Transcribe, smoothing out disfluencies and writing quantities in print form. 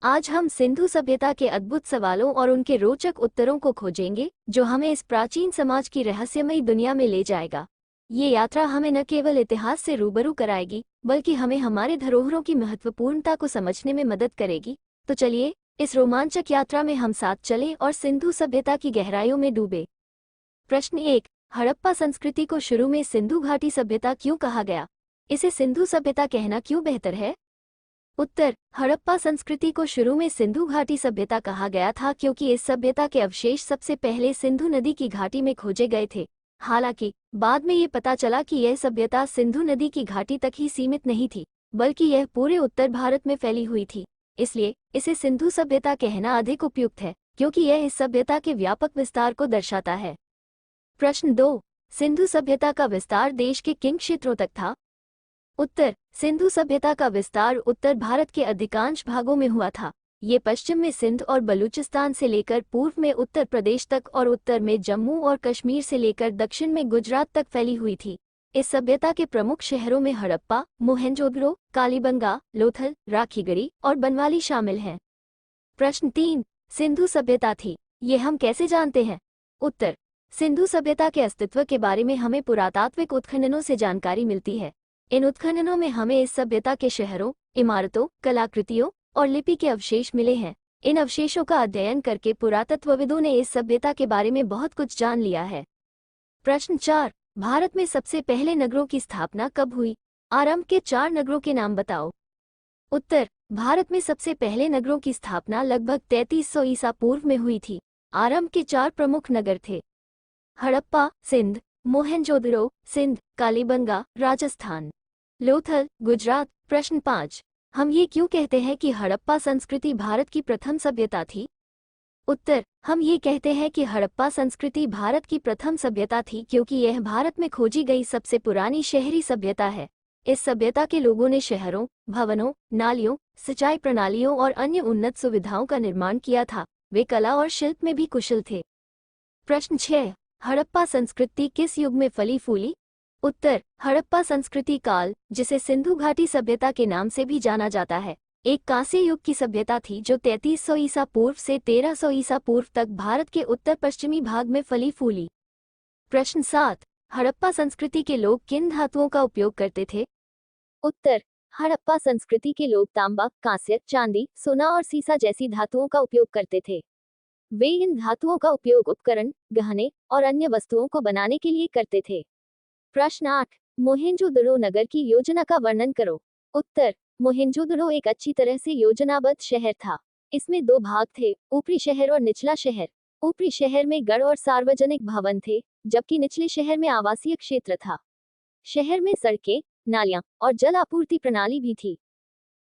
आज हम सिंधु सभ्यता के अद्भुत सवालों और उनके रोचक उत्तरों को खोजेंगे, जो हमें इस प्राचीन समाज की रहस्यमयी दुनिया में ले जाएगा। ये यात्रा हमें न केवल इतिहास से रूबरू कराएगी, बल्कि हमें हमारे धरोहरों की महत्वपूर्णता को समझने में मदद करेगी। तो चलिए, इस रोमांचक यात्रा में हम साथ चलें और सिंधु सभ्यता की गहराइयों में डूबे। प्रश्न 1। हड़प्पा संस्कृति को शुरू में सिंधु घाटी सभ्यता क्यों कहा गया? इसे सिंधु सभ्यता कहना क्यों बेहतर है? उत्तर। हड़प्पा संस्कृति को शुरू में सिंधु घाटी सभ्यता कहा गया था क्योंकि इस सभ्यता के अवशेष सबसे पहले सिंधु नदी की घाटी में खोजे गए थे। हालांकि बाद में ये पता चला कि यह सभ्यता सिंधु नदी की घाटी तक ही सीमित नहीं थी, बल्कि यह पूरे उत्तर भारत में फैली हुई थी। इसलिए इसे सिंधु सभ्यता कहना अधिक उपयुक्त है, क्योंकि यह इस सभ्यता के व्यापक विस्तार को दर्शाता है। प्रश्न 2। सिंधु सभ्यता का विस्तार देश के किन क्षेत्रों तक था? उत्तर। सिंधु सभ्यता का विस्तार उत्तर भारत के अधिकांश भागों में हुआ था। ये पश्चिम में सिंध और बलूचिस्तान से लेकर पूर्व में उत्तर प्रदेश तक और उत्तर में जम्मू और कश्मीर से लेकर दक्षिण में गुजरात तक फैली हुई थी। इस सभ्यता के प्रमुख शहरों में हड़प्पा, मोहेंजोदड़ो, कालीबंगा, लोथल, राखीगढ़ी और बनवाली शामिल हैं। प्रश्न 3। सिंधु सभ्यता थी, ये हम कैसे जानते हैं? उत्तर। सिंधु सभ्यता के अस्तित्व के बारे में हमें पुरातात्विक उत्खननों से जानकारी मिलती है। इन उत्खननों में हमें इस सभ्यता के शहरों, इमारतों, कलाकृतियों और लिपि के अवशेष मिले हैं। इन अवशेषों का अध्ययन करके पुरातत्वविदों ने इस सभ्यता के बारे में बहुत कुछ जान लिया है। प्रश्न 4। भारत में सबसे पहले नगरों की स्थापना कब हुई? आरंभ के 4 नगरों के नाम बताओ। उत्तर। भारत में सबसे पहले नगरों की स्थापना लगभग 3300 ईसा पूर्व में हुई थी। आरंभ के 4 प्रमुख नगर थे: हड़प्पा, सिंध; मोहेंजोदड़ो, सिंध; कालीबंगा, राजस्थान; लोथल, गुजरात। प्रश्न 5। हम ये क्यों कहते हैं कि हड़प्पा संस्कृति भारत की प्रथम सभ्यता थी? उत्तर। हम ये कहते हैं कि हड़प्पा संस्कृति भारत की प्रथम सभ्यता थी क्योंकि यह भारत में खोजी गई सबसे पुरानी शहरी सभ्यता है। इस सभ्यता के लोगों ने शहरों, भवनों, नालियों, सिंचाई प्रणालियों और अन्य उन्नत सुविधाओं का निर्माण किया था। वे कला और शिल्प में भी कुशल थे। प्रश्न 6। हड़प्पा संस्कृति किस युग में फली फूली? उत्तर। हड़प्पा संस्कृति काल, जिसे सिंधु घाटी सभ्यता के नाम से भी जाना जाता है, एक कांस्य युग की सभ्यता थी जो 3300 ईसा पूर्व से 1300 ईसा पूर्व तक भारत के उत्तर पश्चिमी भाग में फली फूली। प्रश्न 7। हड़प्पा संस्कृति के लोग किन धातुओं का उपयोग करते थे? उत्तर। हड़प्पा संस्कृति के लोग तांबा, कांस्य, चांदी, सोना और सीसा जैसी धातुओं का उपयोग करते थे। वे इन धातुओं का उपयोग उपकरण, गहने और अन्य वस्तुओं को बनाने के लिए करते थे। प्रश्न 8। मोहेंजोदड़ो नगर की योजना का वर्णन करो। उत्तर। मोहेंजोदड़ो एक अच्छी तरह से योजनाबद्ध शहर था। इसमें 2 भाग थे: ऊपरी शहर और निचला शहर। ऊपरी शहर में गढ़ और सार्वजनिक भवन थे, जबकि निचले शहर में आवासीय क्षेत्र था। शहर में सड़कें, नालियां और जल आपूर्ति प्रणाली भी थी।